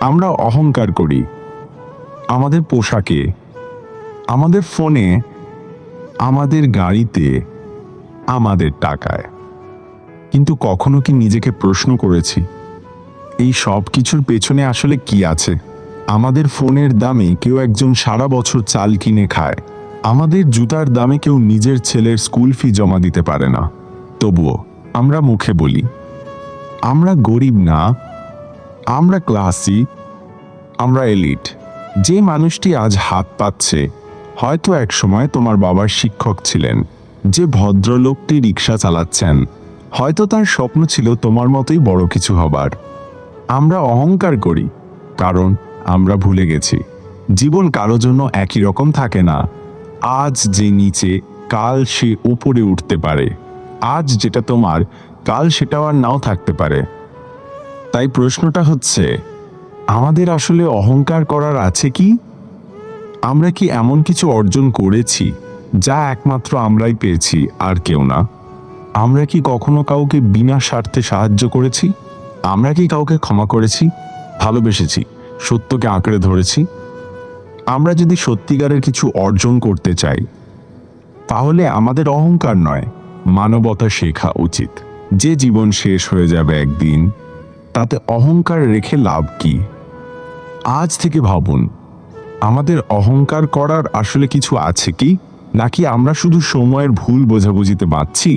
আমরা অহংকার করি আমাদের পোশাকে, আমাদের ফোনে, আমাদের গাড়িতে, আমাদের টাকায়। কিন্তু কখনো কি নিজেকে প্রশ্ন করেছি এই সব কিছুর পেছনে আসলে কি আছে? আমাদের ফোনের দামে কেউ একজন সারা বছর চাল কিনে খায়, আমাদের জুতার দামে কেউ নিজের ছেলের স্কুল ফি জমা দিতে পারে না। তবুও আমরা মুখে বলি আমরা গরিব না, আমরা ক্লাসি, আমরা এলিট। যে মানুষটি আজ হাত পাচ্ছে হয়তো এক সময় তোমার বাবার শিক্ষক ছিলেন। যে ভদ্রলোকটি রিক্সা চালাচ্ছেন হয়তো তার স্বপ্ন ছিল তোমার মতোই বড় কিছু হবার। আমরা অহংকার করি কারণ আমরা ভুলে গেছি জীবন কারো জন্য একই রকম থাকে না। আজ যে নিচে কাল সে উপরে উঠতে পারে, আজ যেটা তোমার কাল সেটাও আর নাও থাকতে পারে। তাই প্রশ্নটা হচ্ছে আমাদের আসলে অহংকার করার আছে কি? আমরা কি এমন কিছু অর্জন করেছি যা একমাত্র আমরাই পেয়েছি আর কেউ না? আমরা কি কখনো কাউকে বিনা স্বার্থে সাহায্য করেছি? আমরা কি কাউকে ক্ষমা করেছি, ভালোবেসেছি, সত্যকে আঁকড়ে ধরেছি? আমরা যদি সত্যিকারের কিছু অর্জন করতে চাই তাহলে আমাদের অহংকার নয়, মানবতা শেখা উচিত। যে জীবন শেষ হয়ে যাবে একদিন, তাতে অহংকার রেখে লাভ কি? আজ থেকে ভাবুন আমাদের অহংকার করার আসলে কিছু আছে কি, নাকি আমরা শুধু সময়ের ভুল বোঝাবুঝিতে বাঁচছি?